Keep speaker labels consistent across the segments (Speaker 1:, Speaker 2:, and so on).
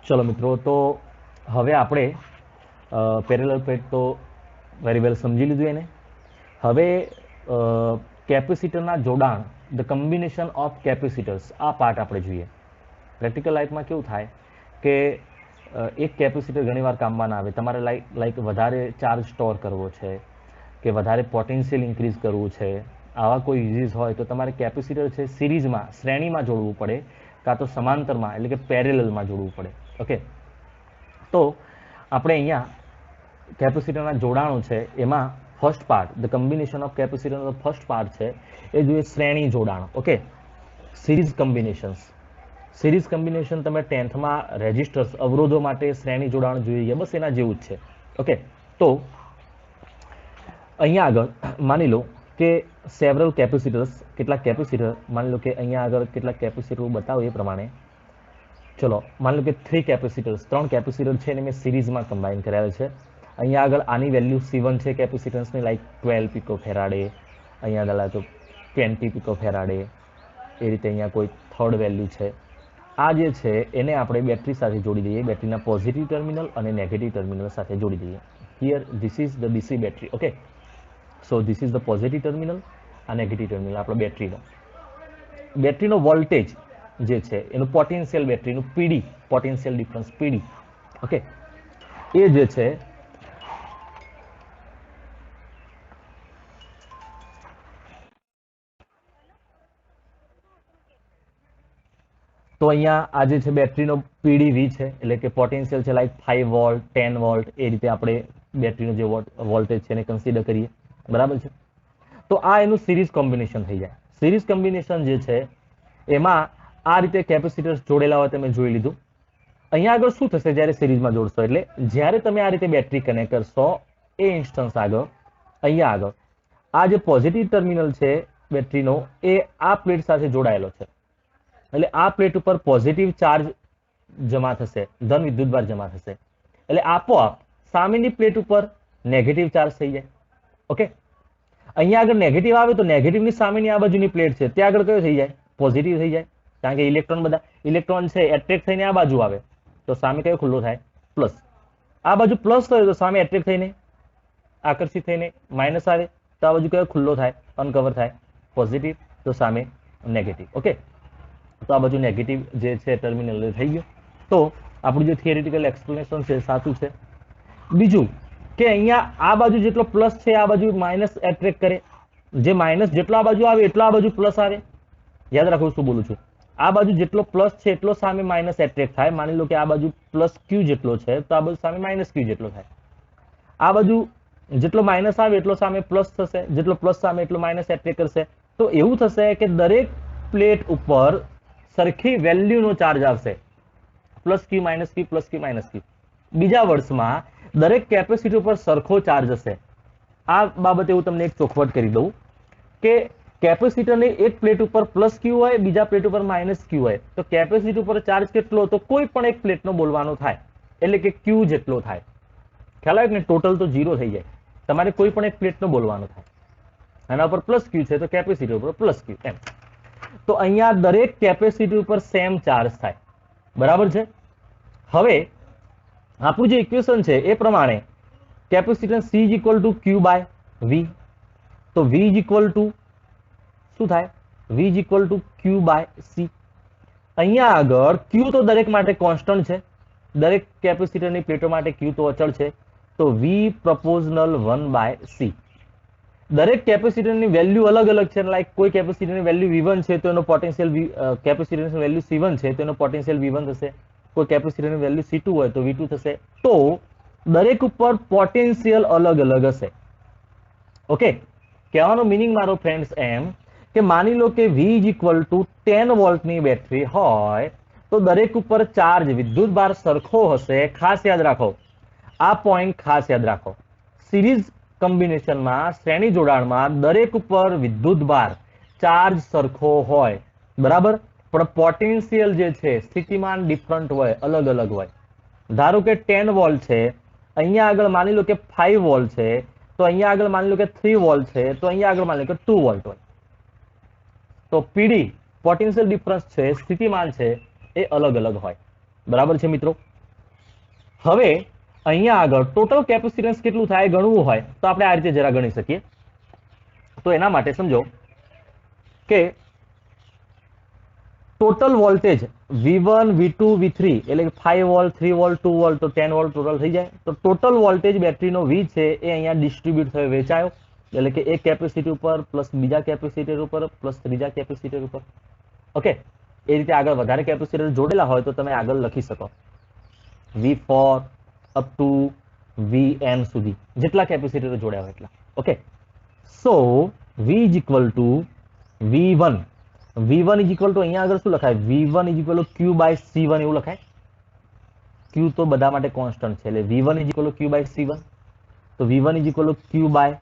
Speaker 1: ચલો મિત્રો, તો હવે આપણે પેરેલલ પ્લેટ તો વેરી વેલ સમજી લીધું એને. હવે કેપેસિટરના જોડાણ, ધ કમ્બિનેશન ઓફ કેપેસિટર્સ, આ પાર્ટ આપણે જોઈએ. પ્રેક્ટિકલ લાઈફમાં કેવું થાય કે એક કેપેસિટર ઘણીવાર કામમાં ના આવે. તમારે લાઈક વધારે ચાર્જ સ્ટોર કરવો છે કે વધારે પોટેન્શિયલ ઇન્ક્રીઝ કરવું છે, આવા કોઈ યુઝીસ હોય તો તમારે કેપેસિટર છે સિરીઝમાં, શ્રેણીમાં જોડવું પડે, કાં તો સમાંતરમાં એટલે કે પેરેલલમાં જોડવું પડે. ઓકે, તો આપણે અહીંયા કેપેસિટરના જોડાણો છે એમાં first part, the combination of કેપેસિટરનો ફર્સ્ટ પાર્ટ છે એ જોઈએ શ્રેણી જોડાણ. Okay, series combinations. Series combination તમે 10થમાં રેઝિસ્ટર્સ, અવરોધો માટે શ્રેણી જોડાણ જોઈએ, બસ એના જેવું જ છે. ઓકે, તો અહીંયા આગળ માની લો કે સેવરલ કેપેસિટર્સ, કેટલાક કેપેસિટર, માની લો કે અહીંયા આગળ કેટલાક કેપેસિટર બતાવો એ પ્રમાણે. ચલો, માની લો કે 3 કેપેસિટર્સ, 3 કેપેસિટર છે એને મેં સિરીઝમાં કમ્બાઈન કરેલ છે. અહીંયા આગળ આની વેલ્યુ C1 છે કેપેસિટન્સની, લાઈક 12 પિકો ફેરાડે, અહીંયા આગળ તો 20 પિકો ફેરાડે, એ રીતે અહીંયા કોઈ થર્ડ વેલ્યુ છે. આ જે છે એને આપણે બેટરી સાથે જોડી દઈએ, બેટરીના પોઝિટિવ ટર્મિનલ અને નેગેટિવ ટર્મિનલ સાથે જોડી દઈએ. Here this is the DC battery. Okay, so this is the positive terminal, આ નેગેટિવ ટર્મિનલ આપણો બેટરીનો વોલ્ટેજ જે છે એનું પોટેન્શિયલ, બેટરીનું પીડી, પોટેન્શિયલ ડિફરન્સ પીડી. ઓકે, એ જે છે તો અહીંયા આ જે છે બેટરીનો પીડી વી છે, એટલે કે પોટેન્શિયલ છે લાઈક 5 વોલ્ટ, 10 વોલ્ટ, એ રીતે આપણે બેટરીનો જે વોલ્ટેજ છે એને કન્સિડર કરીએ. બરાબર છે, તો આ એનું સિરીઝ કોમ્બિનેશન થઈ જાય. સિરીઝ કોમ્બિનેશન જે છે એમાં આ રીતે કેપેસિટર્સ જોડેલા હોય તમે જોઈ લીધું. અહીંયા આગળ શું થશે જ્યારે સિરીઝમાં જોડશો, એટલે જ્યારે તમે આ રીતે બેટરી કનેક્ટ કરશો એ ઇન્સ્ટન્સ આગળ અહીંયા આગળ આ જે પોઝિટિવ ટર્મિનલ છે બેટરીનો એ આ પ્લેટ સાથે જોડાયેલો છે, એટલે આ પ્લેટ ઉપર પોઝિટિવ ચાર્જ જમા થશે, ધન વિદ્યુતભાર જમા થશે, એટલે આપોઆપ સામેની પ્લેટ ઉપર નેગેટિવ ચાર્જ થઈ જાય. ઓકે, અહીંયા આગળ નેગેટિવ આવે તો નેગેટિવની સામેની આ બાજુની પ્લેટ છે ત્યાં આગળ કયો થઈ જાય, પોઝિટિવ થઈ જાય. કારણ કે ઇલેક્ટ્રોન છે એટ્રેક્ટ થઈને આ બાજુ આવે તો સામે કયો ખુલ્લો થાય, પ્લસ. આ બાજુ પ્લસ થયો તો સામે એટ્રેક્ટ થઈને, આકર્ષિત થઈને માઇનસ આવે તો આ બાજુ કયો ખુલ્લો થાય, અનકવર થાય, પોઝિટિવ, તો સામે નેગેટિવ. ઓકે, તો આ બાજુ નેગેટિવ જે છે ટર્મિનલ થઈ ગયો. તો આપણું જે થિયરિટિકલ એક્સપ્લેનેશન છે સાચું છે. બીજું કે અહીંયા આ બાજુ જેટલો પ્લસ છે આ બાજુ માઇનસ એટ્રેક્ટ કરે, જે માઇનસ જેટલો આ બાજુ આવે એટલો આ બાજુ પ્લસ આવે. યાદ રાખો શું બોલું છું, આ બાજુ જેટલો પ્લસ છે એટલો સામે માઇનસ એટ્રેક્ટ થાય. માની લો કે આ બાજુ પ્લસ ક્યુ જેટલો છે તો આ બાજુ સામે માઇનસ ક્યુ જેટલો થાય. આ બાજુ જેટલો માઇનસ આવે એટલો સામે પ્લસ થશે, જેટલો પ્લસ સામે એટલો માઇનસ એટ્રેક્ટ કરશે. તો એવું થશે કે દરેક પ્લેટ ઉપર સરખી વેલ્યુનો ચાર્જ આવશે, પ્લસ ક્યુ માઇનસ ક્યુ, પ્લસ ક્યુ માઇનસ ક્યુ. બીજા વર્ષમાં દરેક કેપેસિટર ઉપર સરખો ચાર્જ હશે. આ બાબતે હું તમને એક ચોખવટ કરી દઉં કે કેપેસિટરની એક પ્લેટ ઉપર પ્લસ ક્યુ હોય, બીજા પ્લેટ ઉપર માઇનસ ક્યુ હોય, તો કેપેસિટર ઉપર ચાર્જ કેટલો, તો કોઈ પણ એક પ્લેટનો બોલવાનો થાય, એટલે કે ક્યુ જેટલો થાય. ખ્યાલ આવ્યો ને, ટોટલ તો 0 થઈ જાય. તમારે કોઈ પણ એક પ્લેટનો બોલવાનો થાય, આના ઉપર પ્લસ ક્યુ છે તો કેપેસિટર ઉપર પ્લસ ક્યુ એમ. તો અહીંયા દરેક કેપેસિટર ઉપર સેમ ચાર્જ થાય. બરાબર છે. હવે આપણું જે ઇક્વેશન છે એ પ્રમાણે capacitance C is equal to Q by V, તો V ઇઝ ઇક્વલ ટુ શું થાય, V is equal to Q by C. અહીંયા આગળ Q તો દરેક માટે કોન્સ્ટન્ટ છે, દરેક કેપેસિટરની પ્લેટો માટે Q તો અચળ છે, તો V પ્રોપોઝનલ 1 બાય C. દરેક કેપેસિટરની વેલ્યુ અલગ અલગ છે, લાઈક કોઈ કેપેસિટરની વેલ્યુ V1 છે તો એનો પોટેન્શિયલ કેપેસિટરની વેલ્યુ C1 છે તો એનો પોટેન્શિયલ V1 થશે, કોઈ કેપેસિટરની વેલ્યુ C2 હોય તો V2 થશે. તો દરેક ઉપર પોટેન્શિયલ અલગ અલગ હશે. ઓકે, કહેવાનો મિનિંગ મારો ફ્રેન્ડ્સ એમ કે માની લો કે V ઇઝ ઇક્વલ ટુ 10 વોલ્ટની બેટરી હોય તો દરેક ઉપર ચાર્જ વિદ્યુત ભાર સરખો હશે. ખાસ યાદ રાખો, આ પોઈન્ટ ખાસ યાદ રાખો. સિરીઝ કમ્બિનેશનમાં, શ્રેણી જોડાણમાં દરેક ઉપર વિદ્યુત ભાર ચાર્જ સરખો હોય, બરાબર, પણ પોટેન્શિયલ જે છે સ્થિતિમાન ડિફરન્ટ હોય, અલગ અલગ હોય. ધારો કે 10 વોલ્ટ છે, અહીંયા આગળ માની લો કે 5 વોલ્ટ છે, તો અહીંયા આગળ માની લો કે 3 વોલ્ટ છે, તો અહીંયા આગળ માની લો કે 2 વોલ્ટ હોય. તો પીડી પોટેન્શિયલ ડિફરન્સ છે, સ્થિતિમાન છે, એ અલગ અલગ હોય. બરાબર છે મિત્રો. હવે અહીંયા આગળ ટોટલ કેપેસિટન્સ કેટલું થાય ગણવું હોય તો આપણે આ રીતે જરા ગણી શકીએ. તો એના માટે સમજો કે total voltage V1 V2 V3 એટલે કે 5 વોલ્ટ 3 વોલ્ટ 2 વોલ્ટ તો 10 વોલ્ટ ટોટલ થઈ જાય. તો ટોટલ વોલ્ટેજ બેટરીનો V છે એ અહીંયા ડિસ્ટ્રીબ્યુટ થયો, વેચાયો, એટલે કે એક કેપેસિટર ઉપર પ્લસ બીજા કેપેસિટર ઉપર પ્લસ ત્રીજા કેપેસિટર ઉપર. ઓકે, એ રીતે આગળ વધારે કેપેસિટર જોડેલા હોય તો તમે આગળ લખી શકો V4 અપ ટુ Vn સુધી, જેટલા કેપેસિટર જોડ્યા હોય એટલા. Okay, so V is equal to V1 is equal to અહીંયા આગળ શું લખાય? V1 is equal to Q by C1 એવું લખાય. Q તો બધા માટે કોન્સ્ટન્ટ છે એટલે V1 is equal to Q by C1. તો V1 is equal to Q by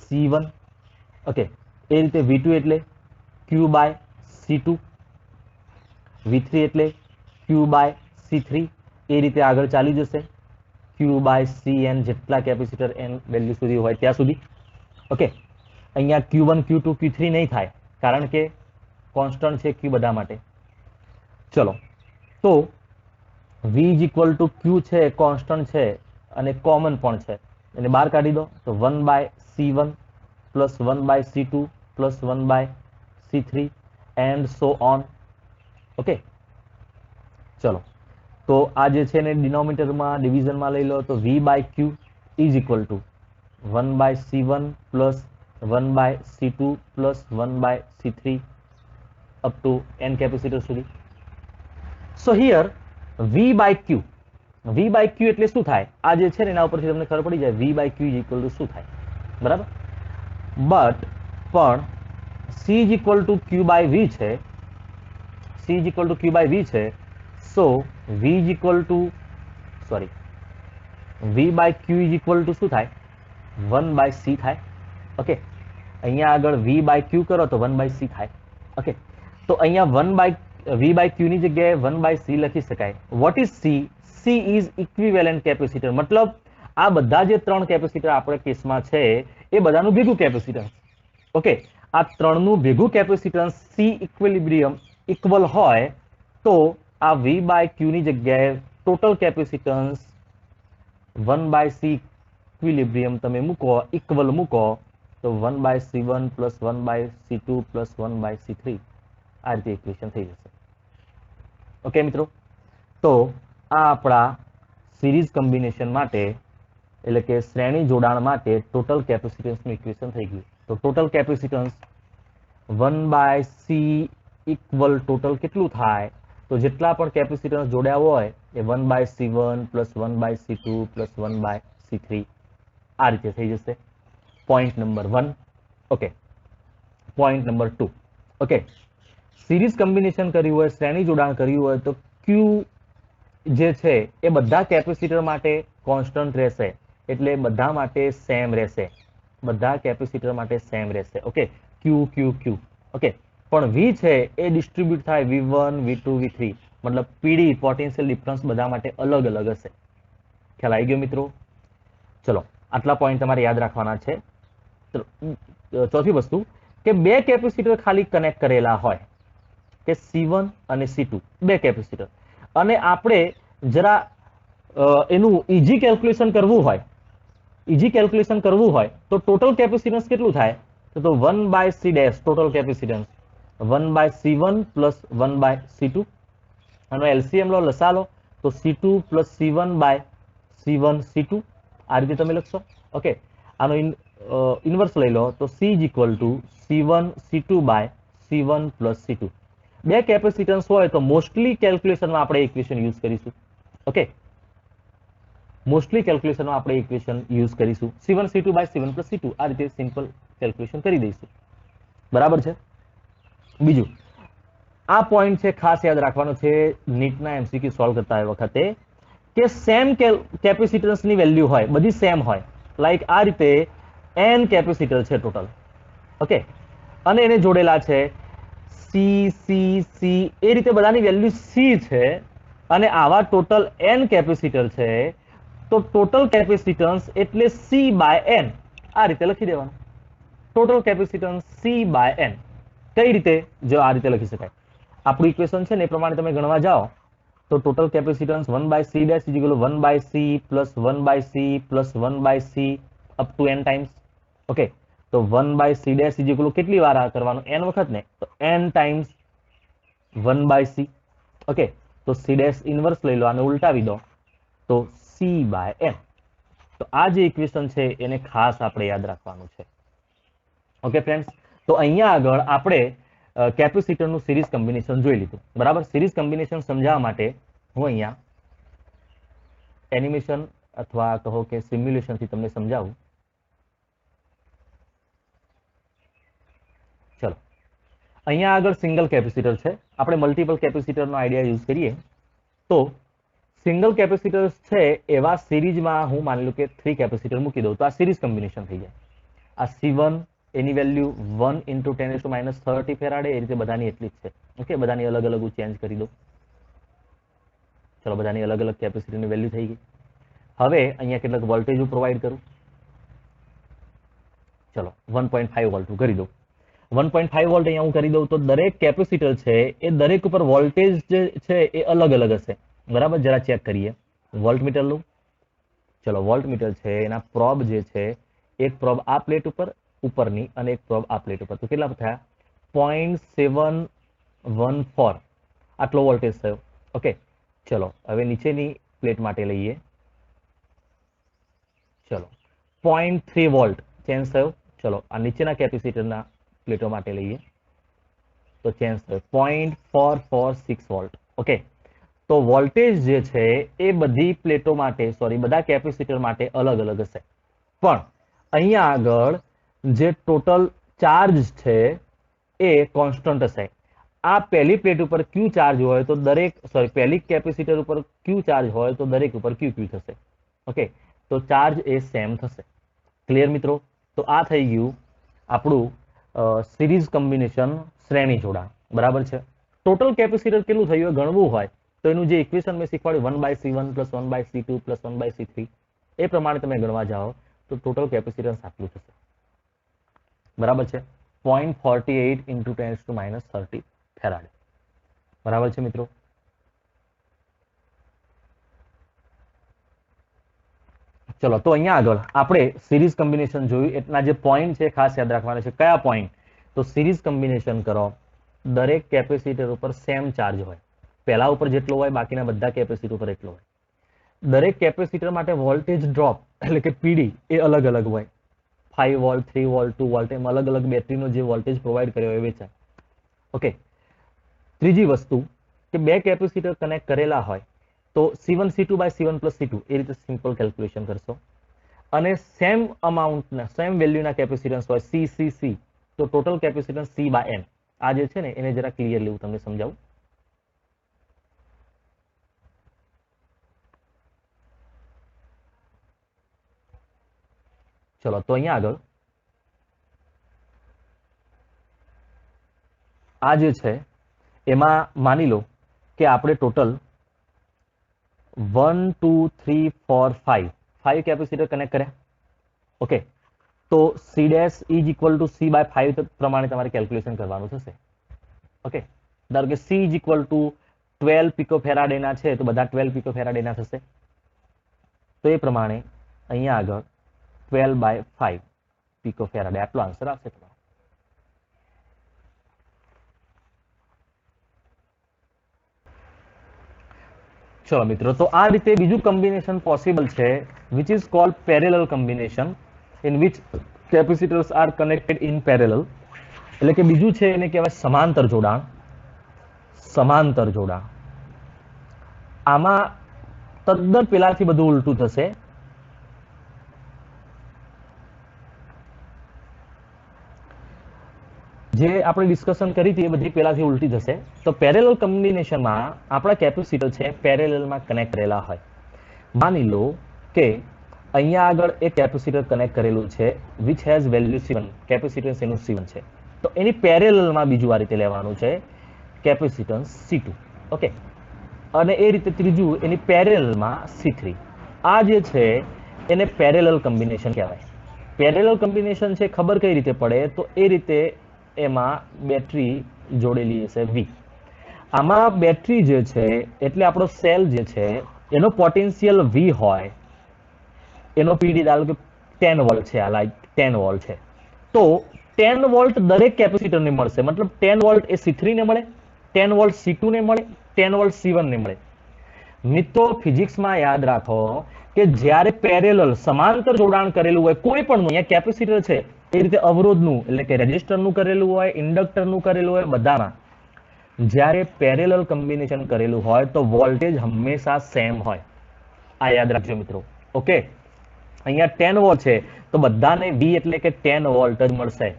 Speaker 1: C1. Okay, એ રીતે V2 એટલે Q બાય C2, V3 એટલે Q બાય C3, એ રીતે આગળ ચાલી જશે Q બાય Cn, જેટલા કેપેસિટર n વેલ્યુ સુધી હોય ત્યાં સુધી. ઓકે, અહીંયા Q1 Q2 Q3 નહીં થાય કારણ કે કોન્સ્ટન્ટ છે Q બધા માટે. ચલો, તો V is equal to Q છે, કોન્સ્ટન્ટ છે અને કોમન પણ છે, એને બહાર કાઢી દો તો 1 by C1 plus 1 by C2 plus 1 by C3 and so on. Okay, ચલો, તો આ જે છે ને ડિનોમિનેટરમાં ડિવિઝનમાં લઈ લો તો V by Q is equal to 1 by C1 plus 1 by C2 plus 1 by C3 up to n capacitor સુધી. So here V by Q એટલે શું થાય? આ જે છે ને એના ઉપરથી તમને ખબર પડી જાય V by Q is equal to શું થાય, બરાબર. પણ C is equal to Q by V છે, C is equal to Q by V છે. So V is equal to V by Q is equal to શું થાય? 1 by C થાય. Okay, અહીંયા આગળ V બાય Q કરો તો 1 by C થાય. ઓકે, તો અહીંયા V બાય Q ની જગ્યાએ 1 બાય C લખી શકાય. What is C? C is equivalent capacitor, મતલબ આ બધા જે ત્રણ કેપેસિટર આપણા કેસમાં છે એ બધાનું ભેગું કેપેસિટન્સ. ઓકે, આ ત્રણનું ભેગું કેપેસિટન્સ C ઇક્વિલિબ્રિયમ ઇક્વલ હોય તો આ V બાય Q ની જગ્યાએ total capacitance 1 by C equilibrium તમે મૂકો, ઇક્વલ મૂકો તો 1 by C1 plus 1 by C2 plus 1 by C3, આ રીતે ઇક્વેશન થઈ જશે. ઓકે મિત્રો, તો આ આપણા સિરીઝ કોમ્બિનેશન માટે એટલે કે શ્રેણી જોડાણ માટે ટોટલ કેપેસિટન્સનું ઇક્વેશન થઈ ગયું. તો total capacitance 1 by C equal total કેટલું થાય? તો જેટલા પણ કેપેસિટન્સ જોડ્યા હોય એ 1 by C1 plus 1 by C2 plus 1 by C3 આ રીતે થઈ જશે. Point number 1. Okay, point number 2. Okay, series combination કર્યું હોય, શ્રેણી જોડાણ કર્યું હોય તો Q જે છે એ બધા કેપેસિટર માટે કોન્સ્ટન્ટ રહેશે, એટલે બધા માટે સેમ રહેશે, બધા કેપેસિટર માટે સેમ રહેશે. Okay, Q Q Q. Okay, પણ V છે એ ડિસ્ટ્રીબ્યુટ થાય V1 V2 V3, મતલબ PD પોટેન્શિયલ ડિફરન્સ બધા માટે અલગ અલગ હશે. ખ્યાલ આવી ગયો મિત્રો? ચલો, આટલા પોઈન્ટ તમારે યાદ રાખવાના છે. ચોથી વસ્તુ કે બે કેપેસિટર ખાલી કનેક્ટ કરેલા હોય કે C1 અને C2 બે કેપેસિટર, અને આપણે જરા એનું ઇઝી કેલ્ક્યુલેશન કરવું હોય તો ટોટલ કેપેસિટન્સ કેટલું થાય? તો 1 by C dash total capacitance 1 by C1 plus 1 by C2, આનો LCM લો, લસા લો તો C2 plus C1 by C1 C2, આ રીતે તમે લખશો. ઓકે, આનો ઇન્વર્સ લઈ લો તો C is equal to C1 C2 by C1 plus C2. બે કેપેસિટન્સ હોય તો મોસ્ટલી કેલ્ક્યુલેશનમાં આપણે ઇક્વેશન યુઝ કરીશું. ઓકે, મોસ્ટલી કેલ્ક્યુલેશનમાં આપણે ઇક્વેશન યુઝ કરીશું C1 C2 by C1 plus C2, આ રીતે સિમ્પલ કેલ્ક્યુલેશન કરી દઈશું. બરાબર છે? બીજું આ પોઈન્ટ છે ખાસ યાદ રાખવાનો છે નીટના MCQ સોલ્વ કરતા વખતે કે સેમ કેપેસિટન્સની વેલ્યુ હોય, બધી સેમ હોય. લાઈક આ રીતે n કેપેસિટર છે ટોટલ. ઓકે, અને એને જોડેલા છે C C C, એ રીતે બધાની વેલ્યુ C છે અને આવા ટોટલ n કેપેસિટર છે તો ટોટલ કેપેસિટન્સ એટલે C બાય n, આ રીતે લખી દેવાનું. Total capacitance C by n. કઈ રીતે? જો આ રીતે લખી શકાય. આપણું ઇક્વેશન છે ને એ પ્રમાણે તમે ગણવા જાઓ તો total capacitance 1/c dash is equal two 1/c plus 1/c plus 1/c up to n times. Okay, તો 1/c dash is equal two કેટલી વાર આ કરવાનું? n વખત ને, તો n ટાઈમ્સ 1/c. ઓકે, તો c ડેશ ઇનવર્સ લઈ લો, આને ઉલટાવી દો તો c/n. તો આ જે ઇક્વેશન છે એને ખાસ આપણે યાદ રાખવાનું છે. ઓકે ફ્રેન્ડ્સ, તો અહીંયા આગળ આપણે કેપેસિટરનું સિરીઝ કોમ્બિનેશન જોઈ લીધું. બરાબર, સિરીઝ કોમ્બિનેશન સમજાવવા માટે હું અહીંયા એનિમેશન અથવા કહો કે સિમ્યુલેશન થી તમને સમજાવું. ચલો, અહીંયા આગળ સિંગલ કેપેસિટર છે. આપણે મલ્ટિપલ કેપેસિટરનો આઈડિયા યુઝ કરીએ તો સિંગલ કેપેસિટર છે એવા સિરીઝમાં હું માની લઉં કે 3 કેપેસિટર મૂકી દઉં તો આ સિરીઝ કોમ્બિનેશન થઈ જાય. આ C1 એની વેલ્યુ 1 × 10⁻30 ફેરાડે, એ રીતે બધાની એટલી જ છે. ઓકે, બધાની અલગ અલગ હું ચેન્જ કરી દઉં. ચલો, બધાની અલગ અલગ કેપેસિટરની વેલ્યુ થઈ ગઈ. હવે અહીંયા કેટલાક વોલ્ટેજ હું પ્રોવાઈડ કરું. ચલો 1.5 વોલ્ટ હું કરી દઉં. 1.5 વોલ્ટ અહીંયા હું કરી દઉં તો દરેક કેપેસિટર છે એ દરેક ઉપર વોલ્ટેજ જે છે એ અલગ અલગ હશે. બરાબર, જરા ચેક કરીએ. વોલ્ટમીટર લો. ચલો, વોલ્ટમીટર છે એના પ્રોબ જે છે, એક પ્રોબ આ પ્લેટ ઉપરની અને એક પ્રોબ આ પ્લેટ ઉપર, તો કેટલા થયા? 0.714 આટલો વોલ્ટેજ થયો. ઓકે, ચલો હવે નીચેની પ્લેટ માટે લઈએ. ચલો 0.3 વોલ્ટ ચેન્જ થયો. ચલો આ નીચેના કેપેસિટરના પ્લેટો માટે લઈએ તો ચેન્જ થયો 0.446 વોલ્ટ. ઓકે, તો વોલ્ટેજ જે છે એ બધી પ્લેટો માટે, સોરી બધા કેપેસિટર માટે અલગ અલગ હશે. પણ અહીંયા આગળ જે ટોટલ ચાર્જ છે એ કોન્સ્ટન્ટ હશે. આ પહેલી પ્લેટ ઉપર ક્યુ ચાર્જ હોય તો દરેક, સોરી પહેલી કેપેસિટર ઉપર ક્યુ ચાર્જ હોય તો દરેક ઉપર ક્યુ ક્યુ થશે. ઓકે, તો ચાર્જ એ સેમ થશે. ક્લિયર મિત્રો? તો આ થઈ ગયું આપણું સિરીઝ કોમ્બિનેશન, શ્રેણી જોડાણ. બરાબર છે. ટોટલ કેપેસિટર કેટલું થયું એ ગણવું હોય તો એનું જે ઇક્વેશન મેં શીખવાડ્યું 1/c1 plus 1/c2 plus 1/c3 એ પ્રમાણે તમે ગણવા જાઓ તો ટોટલ કેપેસિટન્સ આટલું થશે. બરાબર છે, 0.48 × 10⁻30 ફેરાડે. બરાબર છે મિત્રો? ચલો, તો અહીંયા આગળ આપણે સિરીઝ કોમ્બિનેશન જોયું. એટલા જે પોઈન્ટ છે ખાસ યાદ રાખવાના છે. કયા પોઈન્ટ? તો સિરીઝ કોમ્બિનેશન કરો, દરેક કેપેસિટર ઉપર સેમ ચાર્જ હોય. પહેલા ઉપર જેટલો હોય બાકીના બધા કેપેસિટર ઉપર એટલો હોય. દરેક કેપેસિટર માટે વોલ્ટેજ ડ્રોપ એટલે કે પીડી એ અલગ અલગ હોય. 5 વોલ્ટ, 3 વોલ્ટ, 2 વોલ્ટ એમ અલગ અલગ બેટરીનો જે વોલ્ટેજ પ્રોવાઈડ કર્યો હોય એ વેચાય. ઓકે, ત્રીજી વસ્તુ કે બે કેપેસિટર કનેક્ટ કરેલા હોય તો C1 C2/C1 + C2 એ રીતે સિમ્પલ કેલ્ક્યુલેશન કરશો. અને સેમ અમાઉન્ટના, સેમ વેલ્યુના કેપેસિટન્સ હોય C તો ટોટલ કેપેસિટન્સ C/n. આ જે છે ને એને જરા ક્લિયરલી હું તમને સમજાવું. ચલો, તો અહીંયા આગળ આ જે છે એમાં માની લો કે આપણે ટોટલ 1 2 3 4 5 કેપેસિટર કનેક્ટ કર્યા. ઓકે, તો C dash is equal two C/5 પ્રમાણે તમારે કેલ્ક્યુલેશન કરવાનું થશે. ઓકે, ધારો કે C ઇઝ ઇક્વલ ટુ 12 પિકોફેરાડેના છે તો બધા 12 પિકોફેરાડેના થશે. તો એ પ્રમાણે અહીંયા આગળ 12/5 પિકોફેરાડે આટલો આન્સર આવશે તમારો. ચલો મિત્રો, તો આ રીતે બીજું કોમ્બિનેશન પોસિબલ છે which is called parallel combination in which capacitors are connected in parallel. એટલે કે બીજું છે એને કહેવાય સમાંતર જોડાણ. સમાંતર જોડાણ આમાં તદ્દન પેલાથી બધું ઉલટું થશે. જે આપણે ડિસ્કશન કરી હતી એ બધી પહેલાથી ઉલટી થશે. તો પેરેલલ કોમ્બિનેશનમાં આપણા કેપેસિટર છે પેરેલલમાં કનેક્ટ કરેલા હોય. માની લો કે અહીંયા આગળ એક કેપેસિટર કનેક્ટ કરેલું છે which has value C1, capacitance એનું C1 છે. તો એની પેરેલલમાં બીજું આ રીતે લેવાનું છે કેપેસિટન્સ C2. ઓકે, અને એ રીતે ત્રીજું એની પેરેલલમાં C3. આ જે છે એને પેરેલલ કોમ્બિનેશન કહેવાય. પેરેલલ કોમ્બિનેશન છે ખબર કઈ રીતે પડે? તો એ રીતે એમાં બેટરી જોડેલી હશે V. આમાં બેટરી જે છે એટલે આપણો સેલ જે છે એનો પોટેન્શિયલ V હોય, એનો પીડી ધારો કે 10 વોલ્ટ છે, આ લાઈક 10 વોલ્ટ છે, તો 10 વોલ્ટ દરેક કેપેસિટરને મળશે. મતલબ 10 વોલ્ટ એ C3 ને મળે, 10 વોલ્ટ C2 ને મળે, 10 વોલ્ટ C1 ને મળે. મિત્રો ફિઝિક્સમાં યાદ રાખો કે જ્યારે પેરેલલ સમાંતર જોડાણ કરેલું હોય કોઈ પણ, અહીંયા કેપેસિટર છે એ રીતે અવરોધનું એટલે કે રેઝિસ્ટરનું કરેલું હોય, ઇન્ડક્ટરનું કરેલું હોય, બધામાં જ્યારે પેરેલલ કોમ્બિનેશન કરેલું હોય તો વોલ્ટેજ હંમેશા સેમ હોય. આ યાદ રાખજો મિત્રો. ઓકે, અહીંયા 10 વોલ્ટ છે તો બધાને V એટલે કે 10 વોલ્ટ જ મળશે.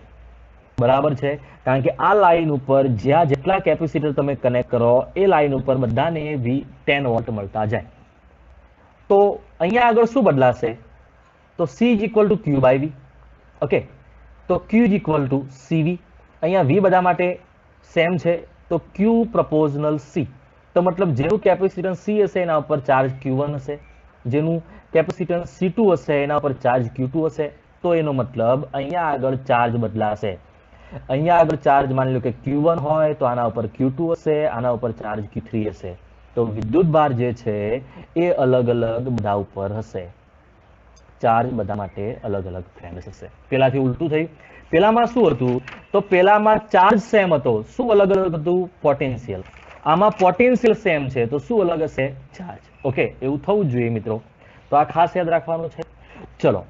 Speaker 1: બરાબર છે, કારણ કે આ લાઈન ઉપર જ્યાં જેટલા કેપેસિટર તમે કનેક્ટ કરો એ લાઈન ઉપર બધાને V 10 વોલ્ટ મળતા જાય. તો અહીંયા આગળ શું બદલાશે? તો C is equal to Q by V. Okay, તો Q is equal to CV. અહીંયા V બધા માટે સેમ છે તો Q પ્રપોઝનલ C. તો મતલબ જેનું કેપેસિટન્સ C હશે એના ઉપર ચાર્જ Q1 હશે, જેનું કેપેસિટન્સ C2 હશે એના ઉપર ચાર્જ Q2 હશે. તો એનો મતલબ અહીંયા આગળ ચાર્જ બદલાશે. અહીંયા આગળ ચાર્જ માની લો કે Q1 હોય તો આના ઉપર Q2 હશે, આના ઉપર ચાર્જ Q3 હશે. તો વિદ્યુત ભાર જે છે એ અલગ અલગ બધા ઉપર હશે. ચાર્જ બધા માટે અલગ અલગ ફ્રેન્ડ્સ હશે. પેલાથી ઉલટું થયું. પેલામાં શું હતું? તો પેલામાં ચાર્જ સેમ હતો. શું અલગ અલગ હતું? પોટેન્શિયલ. આમાં પોટેન્શિયલ સેમ છે તો શું અલગ હશે? ચાર્જ. ઓકે, એવું થવું જોઈએ મિત્રો. તો આ ખાસ યાદ રાખવાનું છે. ચલો,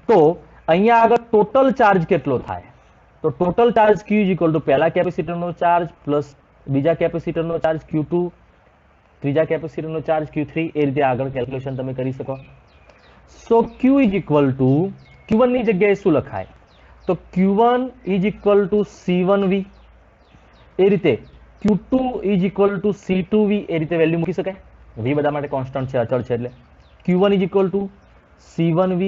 Speaker 1: તો અહીંયા આગળ ટોટલ ચાર્જ કેટલો થાય? તો total charge Q is equal two પહેલા કેપેસિટરનો ચાર્જ પ્લસ બીજા કેપેસિટરનો ચાર્જ Q2, ત્રીજા કેપેસિટરનો ચાર્જ Q3, એ રીતે આગળ કેલ્ક્યુલેશન તમે કરી શકો. સો Q is equal two Q1 ની જગ્યાએ શું લખાય? તો Q1 is equal two C1V, એ રીતે Q2 is equal two C2V, એ રીતે વેલ્યુ મૂકી શકાય. V બધા માટે કોન્સ્ટન્ટ છે, અચળ છે, એટલે Q1 is equal two C1V,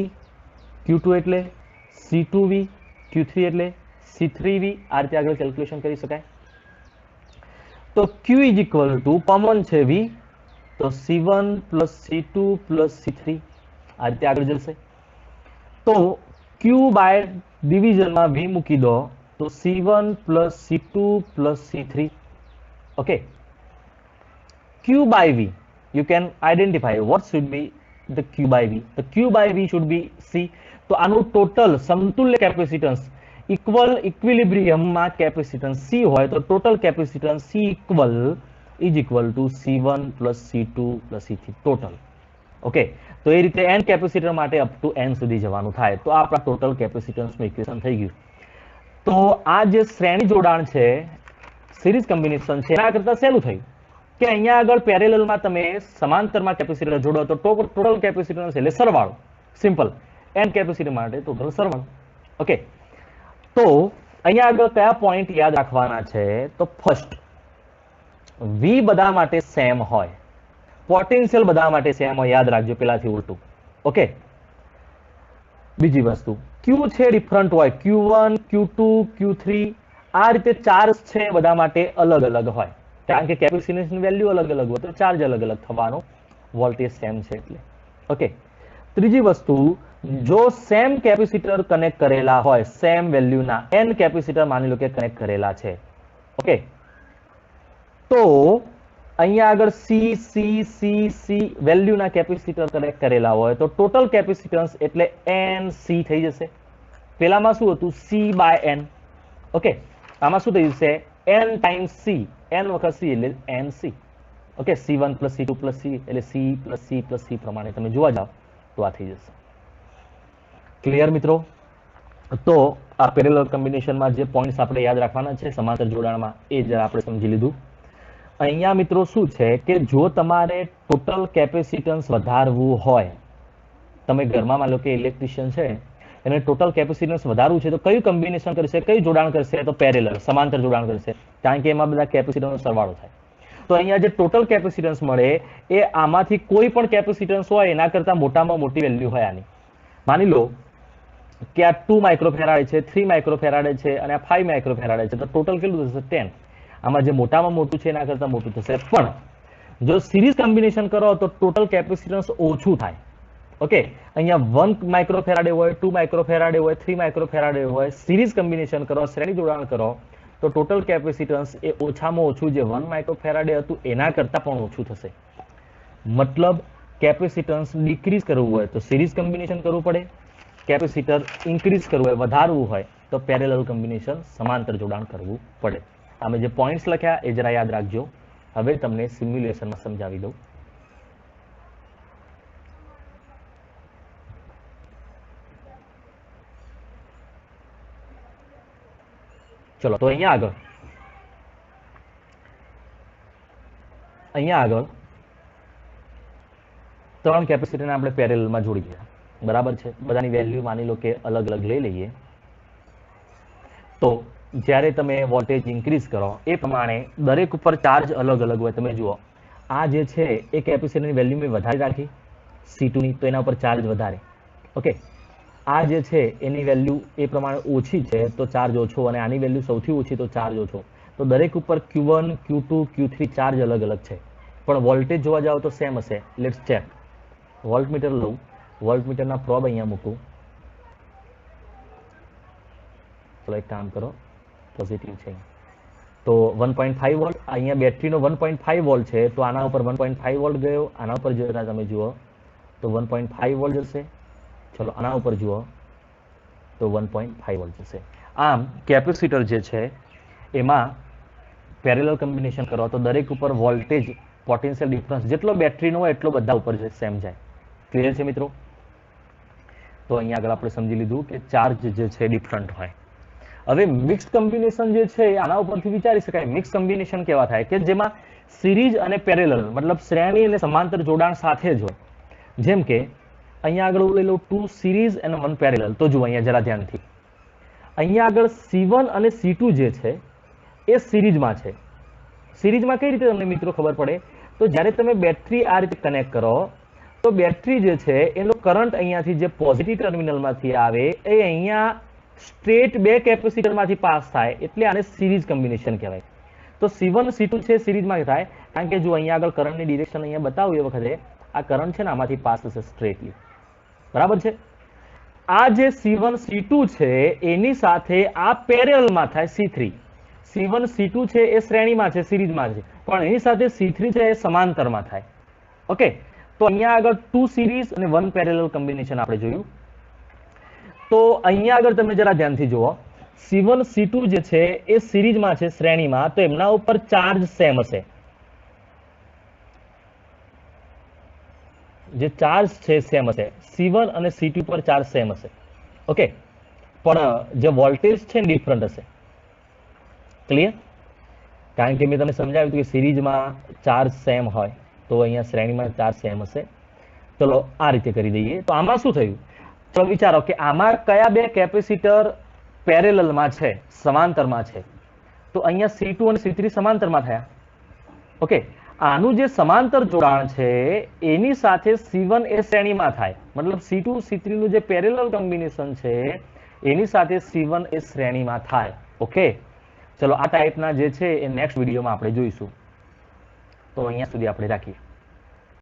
Speaker 1: Q2 એટલે C2V, Q3 એટલે C3V. આ રીતે આગળ કેલ્ક્યુલેશન કરી શકાય. તો Q is equal two common છે V, તો C1 plus C2 plus C3, આ રીતે આગળ જશે. તો Q બાય ડિવિઝનમાં V મૂકી દો તો C1 plus C2 plus C3. Okay, Q by V, you can identify what should be the Q by V. The Q by V should be C. તો આનું ટોટલ સમતુલ્ય કેપેસિટન્સ ઇક્વિલિબ્રિયમમાં કેપેસિટન્સ C હોય તો total capacitance C equal is equal to C1 plus C2 plus C3 total. Okay, તો એ રીતે n capacitor માટે up to n સુધી જવાનું થાય. તો આ આપણા ટોટલ કેપેસિટન્સનું ઇક્વેશન થઈ ગયું. તો આ જે શ્રેણી જોડાણ છે, સિરીઝ કોમ્બિનેશન છે, એના કરતા સહેલું થયું કે અહીંયા આગળ પેરેલલમાં તમે સમાંતરમાં કેપેસિટર જોડો તો ટોટલ કેપેસિટન્સ એટલે સરવાળો. સિમ્પલ, n કેપેસિટર માટે ટોટલ સરવાળો. ઓકે, તો અહીંયા આગળ કયા પોઈન્ટ યાદ રાખવાના છે? તો ફર્સ્ટ, V બધા માટે સેમ હોય, પોટેન્શિયલ બધા માટે સેમ હોય. યાદ રાખજો, પેલાથી ઉલટું. ઓકે, બીજી વસ્તુ Q છે ડિફરન્ટ હોય, Q1, Q2, Q3, આ રીતે ચાર્જ છે બધા માટે અલગ અલગ હોય, કારણ કે કેપેસિટન્સની વેલ્યુ અલગ અલગ હોય તો ચાર્જ અલગ અલગ થવાનો, વોલ્ટેજ સેમ છે એટલે. ઓકે, ત્રીજી વસ્તુ, જો સેમ કેપેસિટર કનેક્ટ કરેલા હોય, સેમ વેલ્યુના n કેપેસિટર માની લો કે કનેક્ટ કરેલા છે. ઓકે, તો અહીંયા આગળ C વેલ્યુના કેપેસિટર કનેક્ટ કરેલા હોય તો ટોટલ કેપેસિટન્સ એટલે NC થઈ જશે. પેલામાં શું હતું? C by N. ઓકે, આમાં શું થઈ જશે? N ટાઈમ્સ C, n વખત C એટલે NC. Okay, C1 plus C2 plus C એટલે C plus C plus C પ્રમાણે તમે જોવા જાઓ તો આ થઈ જશે. ક્લિયર મિત્રો? તો આ પેરેલલ કોમ્બિનેશનમાં જે પોઈન્ટ્સ આપણે યાદ રાખવાના છે સમાંતર જોડાણમાં એ જ આપણે સમજી લીધું. અહીંયા મિત્રો શું છે કે જો તમારે ટોટલ કેપેસિટન્સ વધારવું હોય, તમે ઘરમાં માનો કે ઇલેક્ટ્રિશિયન છે એને ટોટલ કેપેસિટન્સ વધારવું છે તો કયું કોમ્બિનેશન કરશે, કયું જોડાણ કરશે? તો પેરેલલ, સમાંતર જોડાણ કરશે, કારણ કે એમાં બધા કેપેસિટન્સનો સરવાળો થાય. તો અહીંયા જે ટોટલ કેપેસિટન્સ મળે એ આમાંથી કોઈ પણ કેપેસિટન્સ હોય એના કરતા મોટામાં મોટી વેલ્યુ હોય આની. માની લો કે આ 2 માઇક્રોફેરાડે છે, 3 માઇક્રોફેરાડે છે અને આ 5 માઇક્રોફેરાડે છે, તો ટોટલ કેટલું થશે? 10. આમાં જે મોટામાં મોટું છે એના કરતા મોટું થશે. પણ જો સિરીઝ કોમ્બિનેશન કરો તો ટોટલ કેપેસિટન્સ ઓછું થાય. ઓકે, અહીંયા 1 માઇક્રોફેરાડે હોય, 2 માઇક્રોફેરાડે હોય, 3 માઇક્રોફેરાડે હોય, સિરીઝ કોમ્બિનેશન કરો, શ્રેણી જોડાણ કરો તો ટોટલ કેપેસિટન્સ એ ઓછામાં ઓછું જે 1 માઇક્રોફેરાડે હતું એના કરતાં પણ ઓછું થશે. મતલબ કેપેસિટન્સ ડિક્રીઝ કરવું હોય તો સિરીઝ કોમ્બિનેશન કરવું પડે, કેપેસિટર ઇન્ક્રીઝ કરવું હોય વધારવું હોય તો પેરેલલ કોમ્બિનેશન સમાંતર જોડાણ કરવું પડે. અમે જે પોઈન્ટ્સ લખ્યા એ જરા યાદ રાખજો. હવે તમને સિમ્યુલેશનમાં સમજાવી દઉં. ચલો તો અહીંયા આગળ 3 કેપેસિટરને આપણે પેરેલલમાં જોડી દીધા. બરાબર છે. બધાની વેલ્યુ માની લો કે અલગ અલગ લઈ લઈએ. તો જ્યારે તમે વોલ્ટેજ ઇન્ક્રીઝ કરો એ પ્રમાણે દરેક ઉપર ચાર્જ અલગ અલગ હોય. તમે જુઓ આ જે છે એ કેપેસિટરની વેલ્યુ મેં વધારી રાખી C2 ની, તો એના ઉપર ચાર્જ વધારે. ઓકે, આ જે છે એની વેલ્યુ એ પ્રમાણે ઓછી છે તો ચાર્જ ઓછો, અને આની વેલ્યુ સૌથી ઓછી તો ચાર્જ ઓછો. તો દરેક ઉપર Q1, Q2, Q3 ચાર્જ અલગ અલગ છે, પણ વોલ્ટેજ જોવા જાવ તો સેમ હશે. Let's check. વોલ્ટમીટર લઉં, વોલ્ટમીટરના પ્રોબ અહીંયા મૂકું. ચલો એક કામ કરો, પોઝિટિવ છે તો 1.5 વોલ્ટ. અહીંયા બેટરીનો 1.5 વોલ્ટ છે તો આના ઉપર 1.5 વોલ્ટ ગયો. આના ઉપર જરા તમે જુઓ તો 1.5 વોલ્ટ જશે. ચલો આના ઉપર જુઓ તો 1.5 વોલ્ટ જશે. આમ કેપેસિટર જે છે એમાં પેરેલલ કોમ્બિનેશન કરો તો દરેક ઉપર વોલ્ટેજ પોટેન્શિયલ ડિફરન્સ જેટલો બેટરીનો હોય એટલો બધા ઉપર સેમ જાય. ક્લિયર છે મિત્રો? તો અહીંયા આગળ આપણે સમજી લીધું કે ચાર્જ જે છે ડિફરન્ટ હોય. હવે મિક્સ કોમ્બિનેશન જે છે આના ઉપરથી વિચારી શકાય. મિક્સ કોમ્બિનેશન કેવા થાય કે જેમાં સિરીઝ અને પેરેલલ મતલબ શ્રેણી અને સમાંતર જોડાણ સાથે જ હોય. જેમ કે અહીંયા આગળ લઈ લો 2 સિરીઝ અને 1 પેરેલલ. તો જુઓ અહીંયા જરા ધ્યાનથી, અહીંયા આગળ C1 અને C2 જે છે એ સિરીઝમાં છે. સિરીઝમાં કઈ રીતે તમને મિત્રો ખબર પડે? તો જ્યારે તમે બેટરી આ રીતે કનેક્ટ કરો તો બેટરી જે છે એનો કરંટ અહીંયાથી જે પોઝિટિવ ટર્મિનલમાંથી આવે એ અહીંયા સ્ટ્રેટ બે કેપેસિટરમાંથી પાસ થાય, એટલે આને સિરીઝ કોમ્બિનેશન કહેવાય. તો C1 C2 છે સિરીઝમાં થાય, કારણ કે જો અહીંયા આગળ કરંટની ડિરેક્શન અહીંયા બતાવું એ વખતે આ કરંટ છે ને આમાંથી પાસ થશે સ્ટ્રેટલી. બરાબર છે? આ જે C1 C2 છે એની સાથે આ પેરેલલમાં થાય C3. C1 C2 છે એ શ્રેણીમાં છે, સિરીઝમાં છે, પણ એની સાથે C3 છે એ સમાંતરમાં થાય. ઓકે, તો અહીંયા આગળ 2 સિરીઝ અને 1 પેરેલલ કોમ્બિનેશન આપણે જોયું. તો અહીંયા આગળ તમે જરા ધ્યાનથી જુઓ, C1 C2 જે છે એ સિરીઝમાં છે શ્રેણીમાં, તો એમના ઉપર ચાર્જ સેમ હશે. જે ચાર્જ છે સેમ હશે. C1 અને C2 પર ચાર્જ સેમ હશે. ઓકે, પણ જે વોલ્ટેજ છે ડિફરન્ટ હશે. ક્લિયર? કારણ કે મેં તમને સમજાવ્યું કે સિરીઝમાં ચાર્જ સેમ હોય તો અહીંયા શ્રેણીમાં ચાર્જ સેમ હશે. ચલો આ રીતે કરી દઈએ. તો આમાં શું થયું? તો વિચારો કે આમાં કયા બે કેપેસિટર પેરેલલમાં છે, સમાંતરમાં છે? તો અહીંયા C2 અને C3 સમાંતરમાં થયા. ઓકે, આનું જે સમાંતર જોડાણ છે એની સાથે C1 એ શ્રેણીમાં થાય, મતલબ C2 C3 નું જે પેરેલલ કોમ્બિનેશન છે એની સાથે C1 એ શ્રેણીમાં થાય. ઓકે, ચલો આ ટાઈપના જે છે એ નેક્સ્ટ વિડીયોમાં આપણે જોઈશું. તો અહીંયા સુધી આપણે રાખીએ.